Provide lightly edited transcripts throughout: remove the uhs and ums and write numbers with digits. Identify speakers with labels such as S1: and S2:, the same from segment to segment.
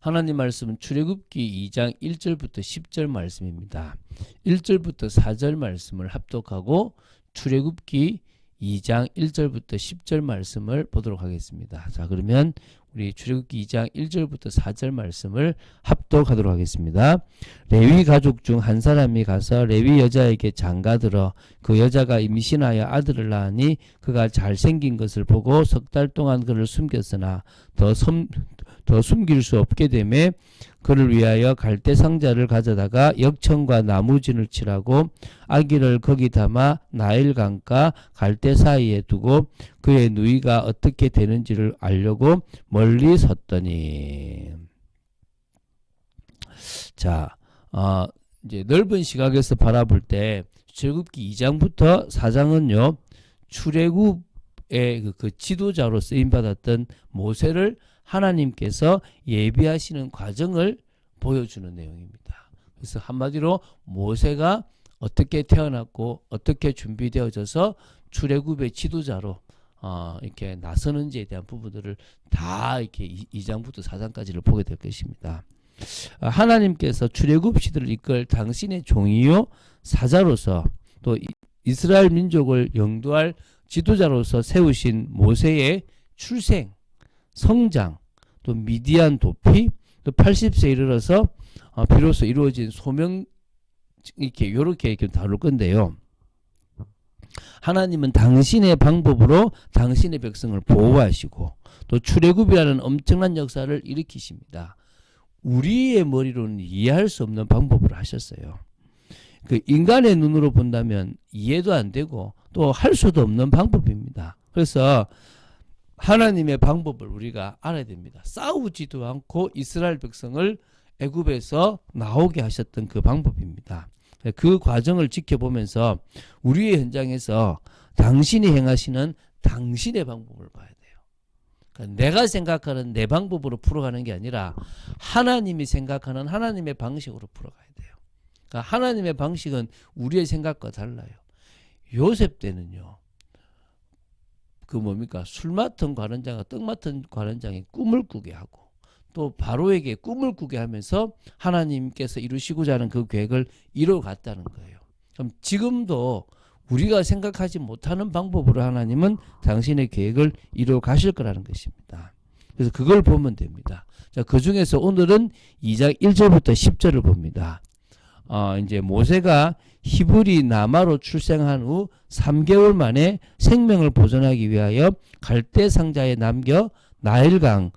S1: 하나님 말씀은 출애굽기 2장 1절부터 10절 말씀입니다. 1절부터 4절 말씀을 합독하고 출애굽기 2장 1절부터 10절 말씀을 보도록 하겠습니다. 자, 그러면 우리 출애굽기 2장 1절부터 4절 말씀을 합독하도록 하겠습니다. 레위 가족 중 한 사람이 가서 레위 여자에게 장가들어 그 여자가 임신하여 아들을 낳으니 그가 잘생긴 것을 보고 석 달 동안 그를 숨겼으나 더 숨길 수 없게 되매 그를 위하여 갈대 상자를 가져다가 역청과 나무진을 칠하고 아기를 거기 담아 나일강과 갈대 사이에 두고 그의 누이가 어떻게 되는지를 알려고 멀리 섰더니. 자, 이제 넓은 시각에서 바라볼 때 출애굽기 2장부터 4장은요 출애굽의 그 지도자로 쓰임 받았던 모세를 하나님께서 예비하시는 과정을 보여주는 내용입니다. 그래서 한마디로 모세가 어떻게 태어났고 어떻게 준비되어져서 출애굽의 지도자로 이렇게 나서는지에 대한 부분들을 다 이렇게 2장부터 4장까지를 보게 될 것입니다. 하나님께서 출애굽 시대를 이끌 당신의 종이요 사자로서 또 이스라엘 민족을 영도할 지도자로서 세우신 모세의 출생, 성장, 또 미디안 도피, 또 80세에 이르러서 비로소 이루어진 소명 요렇게 다룰 건데요. 하나님은 당신의 방법으로 당신의 백성을 보호하시고 또 출애굽이라는 엄청난 역사를 일으키십니다. 우리의 머리로는 이해할 수 없는 방법을 하셨어요. 그 인간의 눈으로 본다면 이해도 안 되고 또 할 수도 없는 방법입니다. 그래서 하나님의 방법을 우리가 알아야 됩니다. 싸우지도 않고 이스라엘 백성을 애굽에서 나오게 하셨던 그 방법입니다. 그 과정을 지켜보면서 우리의 현장에서 당신이 행하시는 당신의 방법을 봐야 돼요. 그러니까 내가 생각하는 내 방법으로 풀어가는 게 아니라 하나님이 생각하는 하나님의 방식으로 풀어가야 돼요. 그러니까 하나님의 방식은 우리의 생각과 달라요. 요셉 때는요. 그 뭡니까? 술 맡은 관원장과 떡 맡은 관원장이 꿈을 꾸게 하고 또 바로에게 꿈을 꾸게 하면서 하나님께서 이루시고자 하는 그 계획을 이뤄갔다는 거예요. 그럼 지금도 우리가 생각하지 못하는 방법으로 하나님은 당신의 계획을 이루어 가실 거라는 것입니다. 그래서 그걸 보면 됩니다. 자, 그 중에서 오늘은 2장 1절부터 10절을 봅니다. 이제 모세가 히브리 나마로 출생한 후 3개월 만에 생명을 보존하기 위하여 갈대 상자에 남겨 나일강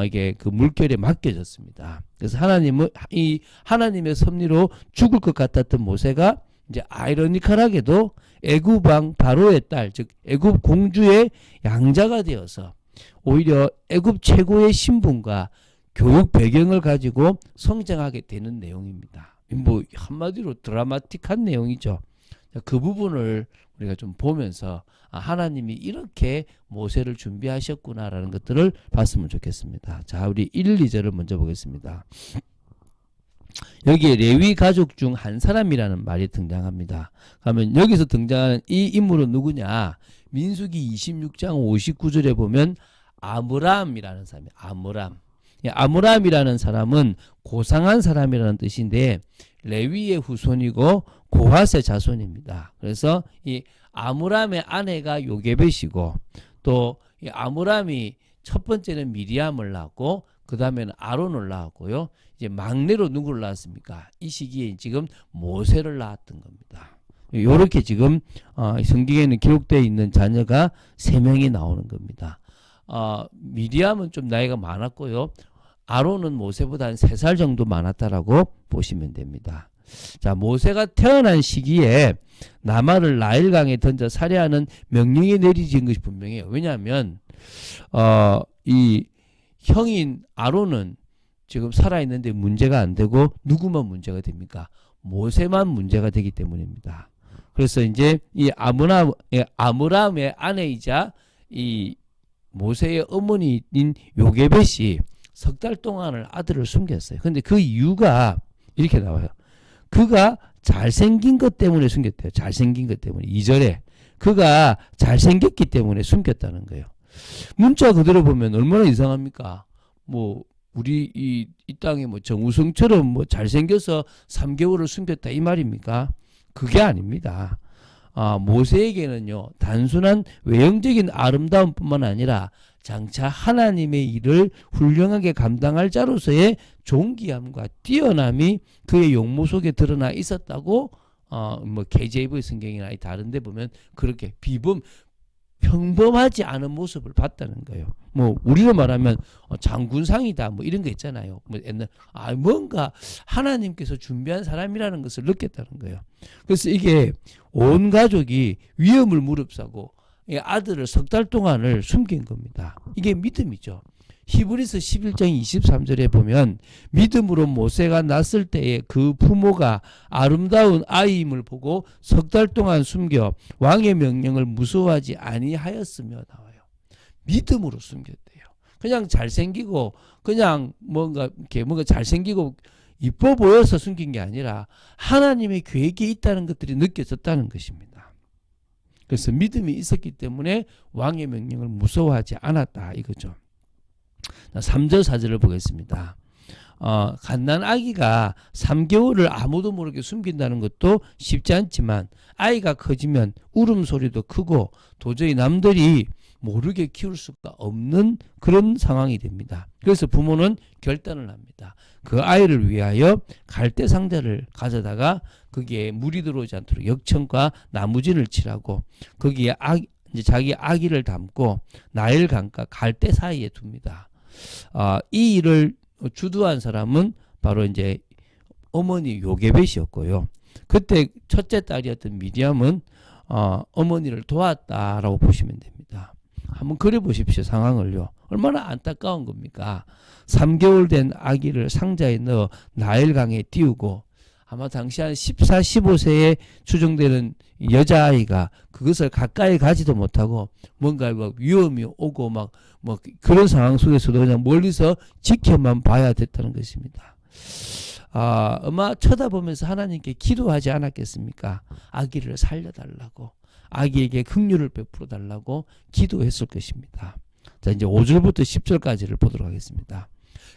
S1: 이게 그 물결에 맡겨졌습니다. 그래서 하나님은 이 하나님의 섭리로 죽을 것 같았던 모세가 이제 아이러니컬하게도 애굽 왕 바로의 딸, 즉 애굽 공주의 양자가 되어서 오히려 애굽 최고의 신분과 교육 배경을 가지고 성장하게 되는 내용입니다. 뭐 한마디로 드라마틱한 내용이죠. 그 부분을 우리가 좀 보면서 하나님이 이렇게 모세를 준비하셨구나라는 것들을 봤으면 좋겠습니다. 자, 우리 1, 2절을 먼저 보겠습니다. 여기에 레위 가족 중 한 사람이라는 말이 등장합니다. 그러면 여기서 등장하는 이 인물은 누구냐? 민수기 26장 59절에 보면 아므람이라는 사람이에요. 아므람이라는 사람은 고상한 사람이라는 뜻인데 레위의 후손이고 고핫의 자손입니다. 그래서 이 아므람의 아내가 요게벳이고 또 이 아므람이 첫 번째는 미리암을 낳았고 그 다음에는 아론을 낳았고요. 이제 막내로 누구를 낳았습니까? 이 시기에 지금 모세를 낳았던 겁니다. 이렇게 지금 성경에는 기록되어 있는 자녀가 3명이 나오는 겁니다. 미리암은 좀 나이가 많았고요. 아론은 모세보다 한 3살 정도 많았다라고 보시면 됩니다. 자, 모세가 태어난 시기에 나마를 나일강에 던져 살해하는 명령이 내려진 것이 분명해요. 왜냐하면 이 형인 아론은 지금 살아있는데 문제가 안 되고 누구만 문제가 됩니까? 모세만 문제가 되기 때문입니다. 그래서 이제 이 아므람의 아내이자 이 모세의 어머니인 요게벳이 석 달 동안을 아들을 숨겼어요. 근데 그 이유가 이렇게 나와요. 그가 잘생긴 것 때문에 숨겼대요. 잘생긴 것 때문에. 2절에 그가 잘생겼기 때문에 숨겼다는 거예요. 문자 그대로 보면 얼마나 이상합니까? 뭐 우리 이 땅에 뭐 정우성처럼 뭐 잘생겨서 3개월을 숨겼다 이 말입니까? 그게 아닙니다. 모세에게는요, 단순한 외형적인 아름다움뿐만 아니라 장차 하나님의 일을 훌륭하게 감당할 자로서의 존귀함과 뛰어남이 그의 용모 속에 드러나 있었다고 뭐 KJV 성경이나 다른 데 보면 그렇게 평범하지 않은 모습을 봤다는 거예요. 뭐 우리로 말하면 장군상이다 뭐 이런 거 있잖아요. 뭐 옛날 뭔가 하나님께서 준비한 사람이라는 것을 느꼈다는 거예요. 그래서 이게 온 가족이 위험을 무릅쓰고 아들을 석 달 동안을 숨긴 겁니다. 이게 믿음이죠. 히브리서 11장 23절에 보면 믿음으로 모세가 낳았을 때에 그 부모가 아름다운 아이임을 보고 석 달 동안 숨겨 왕의 명령을 무서워하지 아니하였으며 나와요. 믿음으로 숨겼대요. 그냥 잘생기고 그냥 뭔가 잘생기고 이뻐 보여서 숨긴 게 아니라 하나님의 계획이 있다는 것들이 느껴졌다는 것입니다. 그래서 믿음이 있었기 때문에 왕의 명령을 무서워하지 않았다 이거죠. 3절 4절을 보겠습니다. 갓난 아기가 3개월을 아무도 모르게 숨긴다는 것도 쉽지 않지만 아이가 커지면 울음소리도 크고 도저히 남들이 모르게 키울 수가 없는 그런 상황이 됩니다. 그래서 부모는 결단을 합니다. 그 아이를 위하여 갈대 상자를 가져다가 거기에 물이 들어오지 않도록 역청과 나무진을 칠하고 거기에 이제 자기 아기를 담고 나일 강과 갈대 사이에 둡니다. 이 일을 주도한 사람은 바로 이제 어머니 요게벳이었고요. 그때 첫째 딸이었던 미디엄은 어머니를 도왔다라고 보시면 됩니다. 한번 그려보십시오. 상황을요. 얼마나 안타까운 겁니까? 3개월 된 아기를 상자에 넣어 나일강에 띄우고 아마 당시 한 14, 15세에 추정되는 여자아이가 그것을 가까이 가지도 못하고 뭔가 막 위험이 오고 막 그런 상황 속에서도 그냥 멀리서 지켜만 봐야 됐다는 것입니다. 아마 쳐다보면서 하나님께 기도하지 않았겠습니까? 아기를 살려달라고, 아기에게 긍휼을 베풀어 달라고 기도했을 것입니다. 자, 이제 5절부터 10절까지를 보도록 하겠습니다.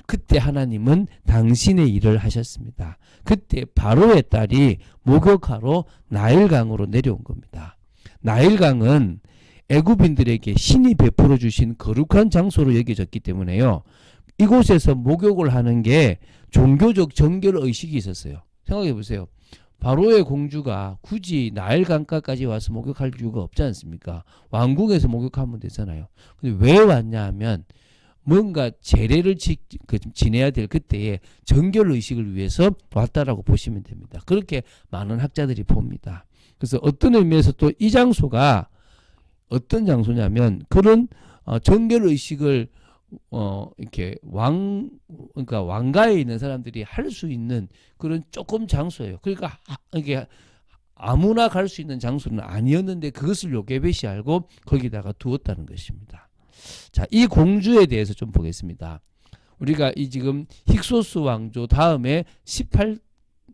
S1: 그때 하나님은 당신의 일을 하셨습니다. 그때 바로의 딸이 목욕하러 나일강으로 내려온 겁니다. 나일강은 애굽인들에게 신이 베풀어 주신 거룩한 장소로 여겨졌기 때문에요. 이곳에서 목욕을 하는 게 종교적 정결 의식이 있었어요. 생각해 보세요. 바로의 공주가 굳이 나일강가까지 와서 목욕할 이유가 없지 않습니까? 왕궁에서 목욕하면 되잖아요. 근데 왜 왔냐 하면 뭔가 제례를 지내야 될 그때에 정결 의식을 위해서 왔다라고 보시면 됩니다. 그렇게 많은 학자들이 봅니다. 그래서 어떤 의미에서 또 이 장소가 어떤 장소냐면 그런 정결 의식을 이렇게 그러니까 왕가에 있는 사람들이 할 수 있는 그런 조금 장소예요. 그러니까 이게 아무나 갈 수 있는 장소는 아니었는데 그것을 요게벳이 알고 거기다가 두었다는 것입니다. 자, 이 공주에 대해서 좀 보겠습니다. 우리가 이 지금 힉소스 왕조 다음에 18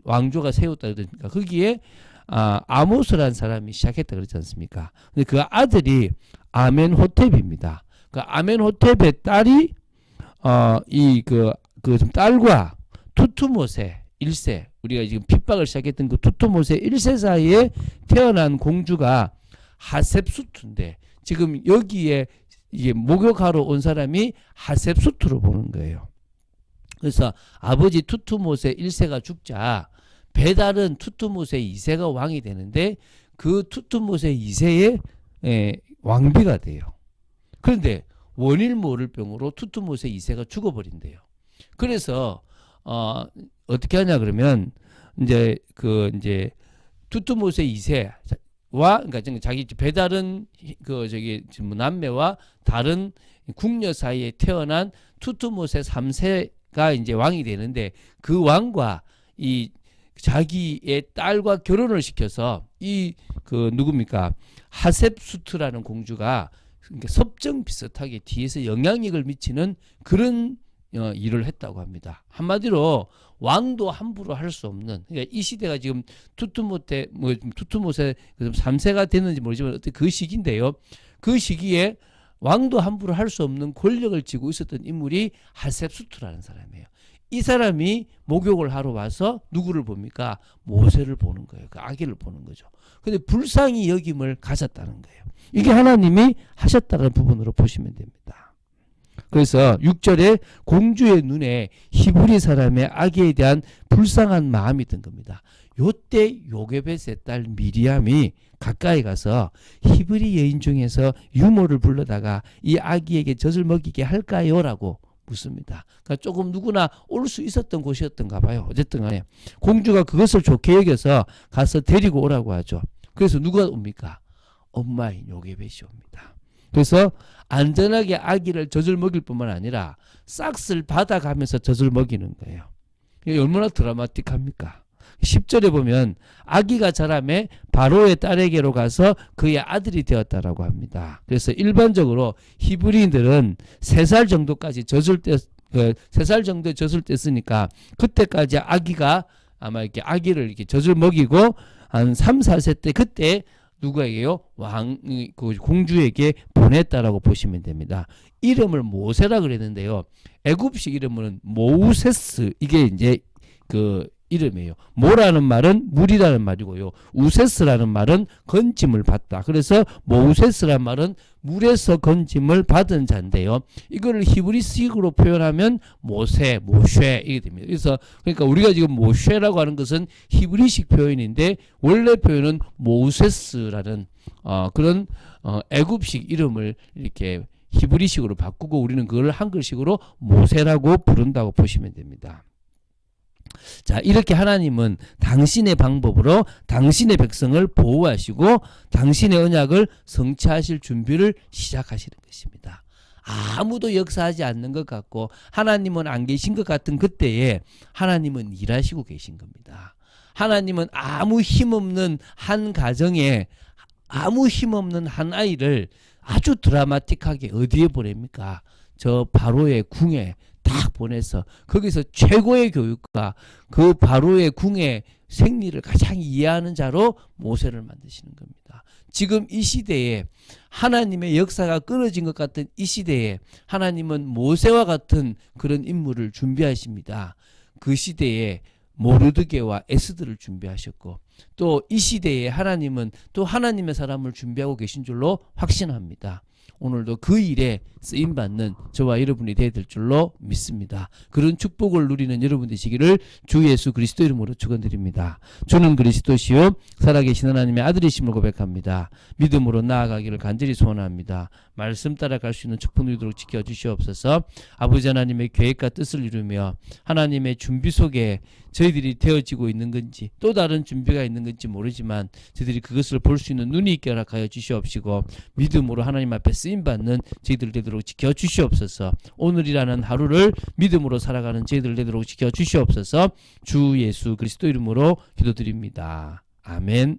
S1: 왕조가 세웠다 그러니까 거기에 아모스라는 사람이 시작했다 그러지 않습니까? 근데 그 아들이 아멘호텝입니다. 그 아멘호텝의 딸이 좀 딸과 투투모세 1세, 우리가 지금 핍박을 시작했던 그 투투모세 1세 사이에 태어난 공주가 하셉수트인데 지금 여기에 이게 목욕하러 온 사람이 하셉수트로 보는 거예요. 그래서 아버지 투투모세 1세가 죽자 배달은 투투모세 2세가 왕이 되는데 그 투투모세 2세의 왕비가 돼요. 그런데 원일 모를 병으로 투투모세 2세가 죽어버린대요. 그래서 어떻게 하냐 그러면 이제 투투모세 2세 그러니까 자기 배달은 남매와 다른 궁녀 사이에 태어난 투투모세 3세가 이제 왕이 되는데 그 왕과 이 자기의 딸과 결혼을 시켜서 누굽니까? 하셉수트라는 공주가 섭정 비슷하게 뒤에서 영향력을 미치는 그런 일을 했다고 합니다. 한마디로 왕도 함부로 할 수 없는, 그러니까 이 시대가 지금 투투모세 3세가 됐는지 모르지만 어떤 그 시기인데요. 그 시기에 왕도 함부로 할 수 없는 권력을 쥐고 있었던 인물이 하셉수트라는 사람이에요. 이 사람이 목욕을 하러 와서 누구를 봅니까? 모세를 보는 거예요. 그 아기를 보는 거죠. 근데 불쌍히 여김을 가졌다는 거예요. 이게 하나님이 하셨다는 부분으로 보시면 됩니다. 그래서 6절에 공주의 눈에 히브리 사람의 아기에 대한 불쌍한 마음이 든 겁니다. 요때 요게벳의 딸 미리암이 가까이 가서 히브리 여인 중에서 유모를 불러다가 이 아기에게 젖을 먹이게 할까요? 라고 묻습니다. 그러니까 조금 누구나 올 수 있었던 곳이었던가 봐요. 어쨌든 간에 공주가 그것을 좋게 여겨서 가서 데리고 오라고 하죠. 그래서 누가 옵니까? 엄마인 요게벳이 옵니다. 그래서 안전하게 아기를 젖을 먹일 뿐만 아니라 싹스를 받아가면서 젖을 먹이는 거예요. 이게 얼마나 드라마틱합니까? 10절에 보면 아기가 자라매 바로의 딸에게로 가서 그의 아들이 되었다라고 합니다. 그래서 일반적으로 히브리인들은 3살 정도까지 젖을 때 3살 정도에 젖을 뗐으니까 그때까지 아기가 아마 이렇게 아기를 이렇게 젖을 먹이고 한 3, 4세 때 그때 누구에게요? 그 공주에게 보냈다라고 보시면 됩니다. 이름을 모세라 그랬는데요. 애굽식 이름은 모우세스, 이게 이제 그 이름이에요. 모라는 말은 물이라는 말이고요. 우세스라는 말은 건짐을 받다. 그래서 모우세스라는 말은 물에서 건짐을 받은 자인데요. 이거를 히브리식으로 표현하면 모세, 모쉐 이게 됩니다. 그래서 그러니까 우리가 지금 모쉐라고 하는 것은 히브리식 표현인데 원래 표현은 모우세스라는 그런 애굽식 이름을 이렇게 히브리식으로 바꾸고 우리는 그걸 한글식으로 모세라고 부른다고 보시면 됩니다. 자, 이렇게 하나님은 당신의 방법으로 당신의 백성을 보호하시고 당신의 언약을 성취하실 준비를 시작하시는 것입니다. 아무도 역사하지 않는 것 같고 하나님은 안 계신 것 같은 그때에 하나님은 일하시고 계신 겁니다. 하나님은 아무 힘없는 한 가정에 아무 힘없는 한 아이를 아주 드라마틱하게 어디에 보냅니까? 저 바로의 궁에 딱 보내서 거기서 최고의 교육과 그 바로의 궁의 생리를 가장 이해하는 자로 모세를 만드시는 겁니다. 지금 이 시대에 하나님의 역사가 끊어진 것 같은 이 시대에 하나님은 모세와 같은 그런 인물을 준비하십니다. 그 시대에 모르드게와 에스더를 준비하셨고 또 이 시대에 하나님은 또 하나님의 사람을 준비하고 계신 줄로 확신합니다. 오늘도 그 일에 쓰임받는 저와 여러분이 되어야 될 줄로 믿습니다. 그런 축복을 누리는 여러분 되시기를 주 예수 그리스도 이름으로 축원드립니다. 주는 그리스도시요 살아계신 하나님의 아들이심을 고백합니다. 믿음으로 나아가기를 간절히 소원합니다. 말씀 따라갈 수 있는 축복 누리도록 지켜주시옵소서. 아버지 하나님의 계획과 뜻을 이루며 하나님의 준비 속에 저희들이 되어지고 있는 건지 또 다른 준비가 있는 건지 모르지만 저희들이 그것을 볼 수 있는 눈이 있게 허락하여 주시옵시고 믿음으로 하나님 앞에 쓰임받는 저희들 되도록 지켜주시옵소서. 오늘이라는 하루를 믿음으로 살아가는 저희들 되도록 지켜주시옵소서. 주 예수 그리스도 이름으로 기도드립니다. 아멘.